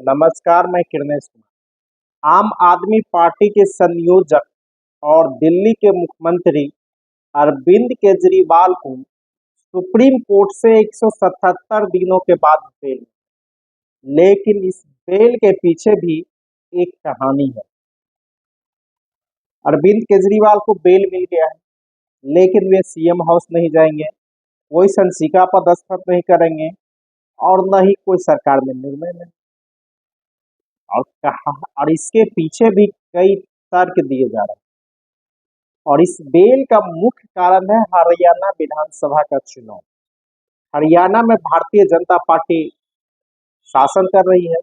नमस्कार, मैं किरणेश कुमार। आम आदमी पार्टी के संयोजक और दिल्ली के मुख्यमंत्री अरविंद केजरीवाल को सुप्रीम कोर्ट से 177 दिनों के बाद बेल मिली। लेकिन इस बेल के पीछे भी एक कहानी है। अरविंद केजरीवाल को बेल मिल गया है, लेकिन वे सीएम हाउस नहीं जाएंगे, कोई संशिका पर दस्तखत नहीं करेंगे और न ही कोई सरकार में निर्णय लेंगे। और कहा और इसके पीछे भी कई तर्क दिए जा रहे हैं। और इस बेल का मुख्य कारण है हरियाणा विधानसभा का चुनाव। हरियाणा में भारतीय जनता पार्टी शासन कर रही है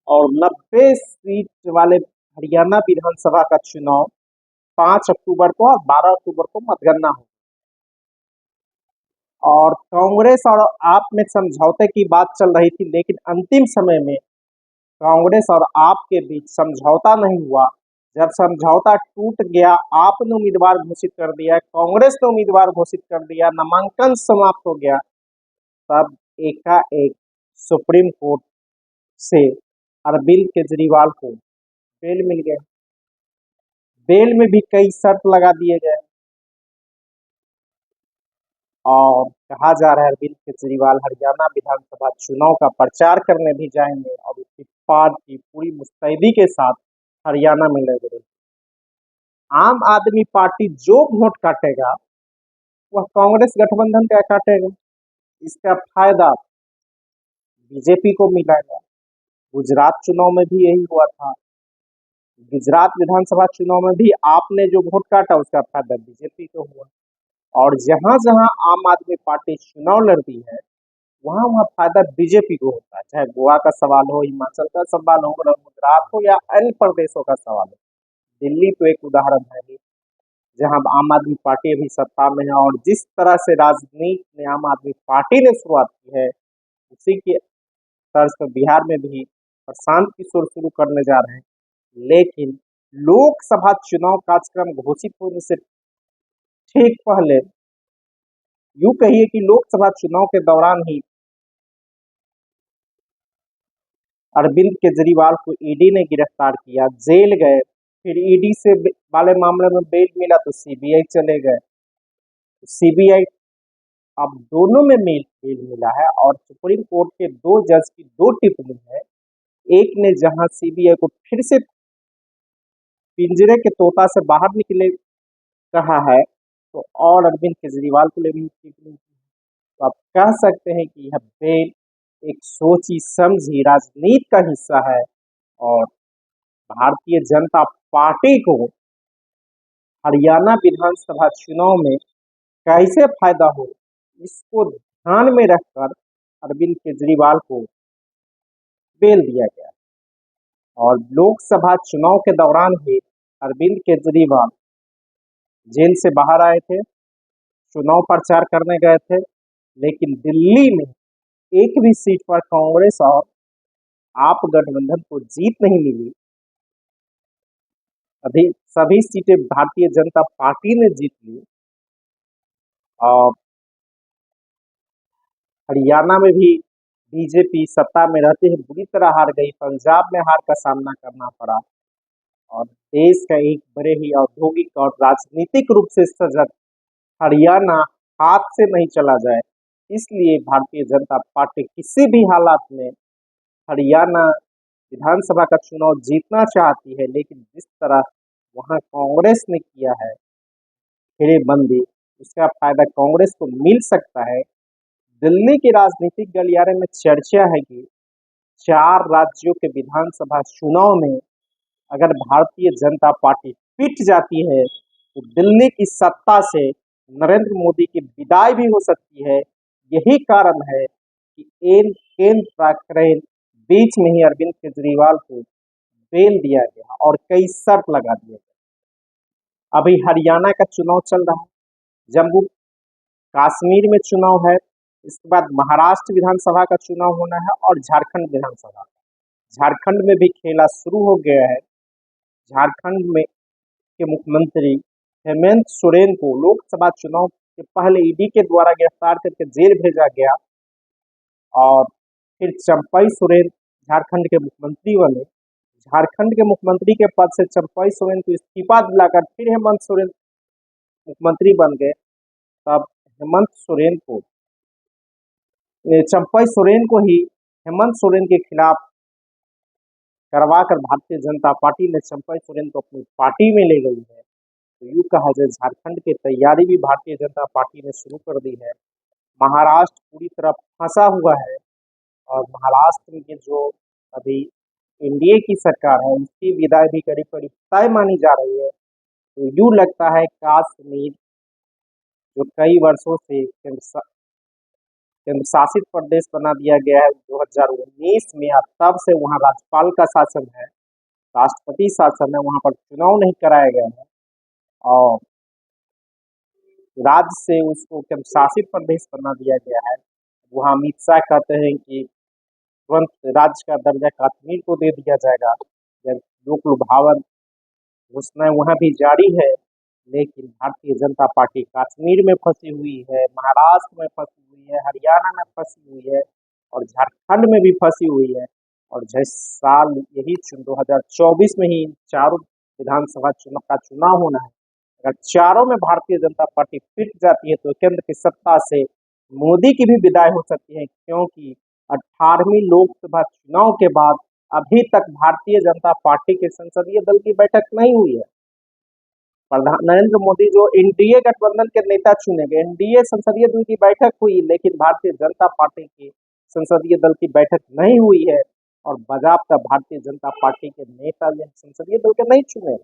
और 90 सीट वाले हरियाणा विधानसभा का चुनाव 5 अक्टूबर को और 12 अक्टूबर को मतगणना हो। और कांग्रेस और आप में समझौते की बात चल रही थी, लेकिन अंतिम समय में कांग्रेस और आप के बीच समझौता नहीं हुआ। जब समझौता टूट गया, आपने उम्मीदवार घोषित कर दिया, कांग्रेस ने उम्मीदवार घोषित कर दिया, नामांकन समाप्त हो गया, तब एकाएक सुप्रीम कोर्ट से अरविंद केजरीवाल को बेल मिल गया। बेल में भी कई शर्त लगा दिए गए और कहा जा रहा है अरविंद केजरीवाल हरियाणा विधानसभा चुनाव का प्रचार करने भी जाएंगे और उसकी पार्टी पूरी मुस्तैदी के साथ हरियाणा में लग रही। आम आदमी पार्टी जो वोट काटेगा वह कांग्रेस गठबंधन का काटेगा। इसका फायदा बीजेपी को मिलेगा। गुजरात चुनाव में भी यही हुआ था। गुजरात विधानसभा चुनाव में भी आपने जो वोट काटा उसका फायदा बीजेपी को हुआ। और जहां जहां आम आदमी पार्टी चुनाव लड़ती है वहां वहां फायदा बीजेपी को होता है, चाहे गोवा का सवाल हो, हिमाचल का सवाल हो, गुजरात हो या अन्य प्रदेशों का सवाल हो। दिल्ली तो एक उदाहरण है ही, जहां आम आदमी पार्टी अभी सत्ता में है और जिस तरह से राजनीति में आम आदमी पार्टी ने शुरुआत की है उसी के तर्ज पर बिहार में भी प्रशांत किशोर शुरू करने जा रहे हैं। लेकिन लोकसभा चुनाव कार्यक्रम घोषित होने से ठीक पहले, यूं कहिए कि लोकसभा चुनाव के दौरान ही अरविंद केजरीवाल को ईडी ने गिरफ्तार किया, जेल गए, फिर ईडी से वाले मामले में बेल मिला तो सीबीआई चले गए। सीबीआई अब दोनों में बेल मिला है और सुप्रीम कोर्ट के 2 जज की 2 टिप्पणी है। एक ने जहां सीबीआई को फिर से पिंजरे के तोता से बाहर निकले कहा है, तो और अरविंद केजरीवाल को ले भी टिप्पणी की है। तो आप कह सकते हैं कि यह बेल एक सोची समझी राजनीति का हिस्सा है और भारतीय जनता पार्टी को हरियाणा विधानसभा चुनाव में कैसे फायदा हो इसको ध्यान में रखकर अरविंद केजरीवाल को बेल दिया गया। और लोकसभा चुनाव के दौरान ही अरविंद केजरीवाल जेल से बाहर आए थे, चुनाव प्रचार करने गए थे, लेकिन दिल्ली में एक भी सीट पर कांग्रेस और आप गठबंधन को जीत नहीं मिली। अभी सभी सीटें भारतीय जनता पार्टी ने जीत ली और हरियाणा में भी बीजेपी सत्ता में रहते हुए बुरी तरह हार गई, पंजाब में हार का सामना करना पड़ा और देश का एक बड़े ही औद्योगिक और राजनीतिक रूप से सजग हरियाणा हाथ से नहीं चला जाए, इसलिए भारतीय जनता पार्टी किसी भी हालात में हरियाणा विधानसभा का चुनाव जीतना चाहती है। लेकिन जिस तरह वहां कांग्रेस ने किया है घेरेबंदी, उसका फायदा कांग्रेस को मिल सकता है। दिल्ली के राजनीतिक गलियारे में चर्चा है कि 4 राज्यों के विधानसभा चुनाव में अगर भारतीय जनता पार्टी पिट जाती है तो दिल्ली की सत्ता से नरेंद्र मोदी की विदाई भी हो सकती है। यही कारण है कि केंद्र प्राधिकरण बीच में ही अरविंद केजरीवाल को बेल दिया गया और कई शर्त लगा दिए गए। अभी हरियाणा का चुनाव चल रहा है, जम्मू कश्मीर में चुनाव है, इसके बाद महाराष्ट्र विधानसभा का चुनाव होना है और झारखंड विधानसभा। झारखंड में भी खेला शुरू हो गया है। झारखंड में के मुख्यमंत्री हेमंत सोरेन को लोकसभा चुनाव के पहले ईडी के द्वारा गिरफ्तार करके जेल भेजा गया और फिर चंपई सोरेन झारखंड के मुख्यमंत्री बने। झारखंड के मुख्यमंत्री के पद से चंपई सोरेन को इस्तीफा दिलाकर फिर हेमंत सोरेन मुख्यमंत्री बन गए। तब हेमंत सोरेन को चंपई सोरेन को ही हेमंत सोरेन के खिलाफ करवाकर भारतीय जनता पार्टी ने चंपई सोरेन को अपनी पार्टी में ले गई है। तो यूँ कहा जाए झारखंड की तैयारी भी भारतीय जनता पार्टी ने शुरू कर दी है। महाराष्ट्र पूरी तरह फंसा हुआ है और महाराष्ट्र में जो अभी एनडीए की सरकार है उसकी विदाई भी करीब करीब तय मानी जा रही है। तो यूँ लगता है कश्मीर जो कई वर्षों से केंद्र शासित प्रदेश बना दिया गया है 2019 में, अब तब से वहाँ राज्यपाल का शासन है, राष्ट्रपति शासन है, वहाँ पर चुनाव नहीं कराया गया है और राज्य से उसको केंद्र शासित प्रदेश बना दिया गया है। वहाँ अमित शाह कहते हैं कि तुरंत राज्य का दर्जा कश्मीर को दे दिया जाएगा। जब लोक लुभावन घोषणाएं वहाँ भी जारी है, लेकिन भारतीय जनता पार्टी कश्मीर में फंसी हुई है, महाराष्ट्र में फंसी हुई है, हरियाणा में फंसी हुई है और झारखंड में भी फंसी हुई है। और जिस साल यही 2024 में ही चारों विधानसभा चुनाव का चुनाव होना है, अगर चारों में भारतीय जनता पार्टी फिट जाती है तो केंद्र की सत्ता से मोदी की भी विदाई हो सकती है, क्योंकि 18वीं लोकसभा चुनाव के बाद अभी तक भारतीय जनता पार्टी के संसदीय दल की बैठक नहीं हुई है। प्रधान नरेंद्र मोदी जो एनडीए गठबंधन के नेता चुने गए, एनडीए संसदीय दल की बैठक हुई, लेकिन भारतीय जनता पार्टी की संसदीय दल की बैठक नहीं हुई है और बाजाबता भारतीय जनता पार्टी के नेता जो संसदीय दल के नहीं चुने,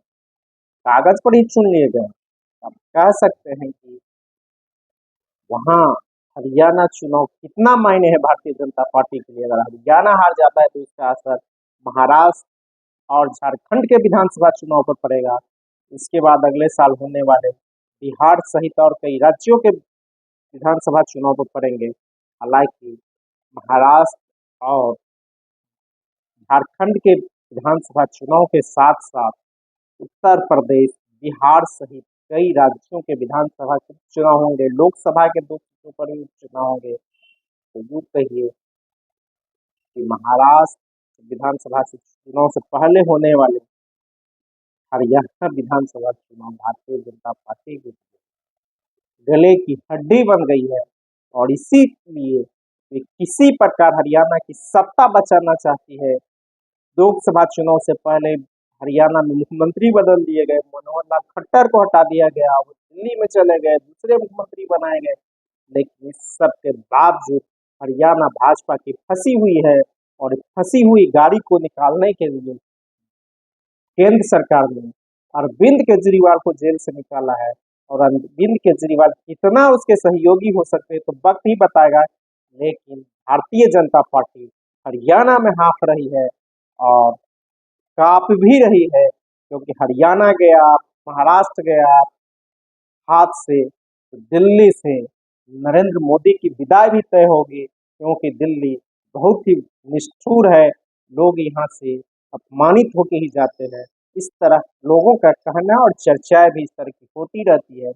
कागज पर ही चुन लिए गए। अब कह सकते हैं कि वहाँ हरियाणा चुनाव कितना मायने है भारतीय जनता पार्टी के लिए। अगर हरियाणा हार जाता है तो इसका असर महाराष्ट्र और झारखंड के विधानसभा चुनाव पर पड़ेगा। इसके बाद अगले साल होने वाले बिहार सहित और कई राज्यों के विधानसभा चुनाव पर पड़ेंगे। हालांकि महाराष्ट्र और झारखंड के विधानसभा चुनाव के साथ साथ उत्तर प्रदेश, बिहार सहित कई राज्यों के विधानसभा के चुनाव होंगे, लोकसभा के 2 सीटों पर भी चुनाव होंगे। तो यूँ कहिए कि महाराष्ट्र विधानसभा से चुनाव से पहले होने वाले हरियाणा विधानसभा चुनाव भारतीय जनता पार्टी के गले की हड्डी बन गई है और इसीलिए वे किसी प्रकार हरियाणा की सत्ता बचाना चाहती है। लोकसभा चुनाव से पहले हरियाणा में मुख्यमंत्री बदल दिए गए, मनोहर लाल खट्टर को हटा दिया गया, वो दिल्ली में चले गए, दूसरे मुख्यमंत्री बनाए गए। लेकिन इस सब के बावजूद हरियाणा भाजपा की फंसी हुई है और फंसी हुई गाड़ी को निकालने के लिए केंद्र सरकार ने अरविंद केजरीवाल को जेल से निकाला है और अरविंद केजरीवाल कितना उसके सहयोगी हो सकते हैं तो वक्त ही बताएगा। लेकिन भारतीय जनता पार्टी हरियाणा में हाँफ रही है और कांप भी रही है, क्योंकि हरियाणा गया, महाराष्ट्र गया हाथ से, तो दिल्ली से नरेंद्र मोदी की विदाई भी तय होगी, क्योंकि दिल्ली बहुत ही निष्ठुर है, लोग यहाँ से अपमानित होके ही जाते हैं। इस तरह लोगों का कहना और चर्चाएं भी इस तरह की होती रहती है।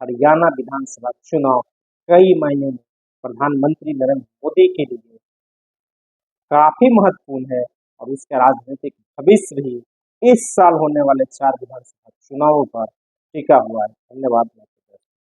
हरियाणा विधानसभा चुनाव कई मायने में प्रधानमंत्री नरेंद्र मोदी के लिए काफी महत्वपूर्ण है और उसका राजनीतिक भविष्य भी इस साल होने वाले 4 विधानसभा चुनावों पर टिका हुआ है। धन्यवाद।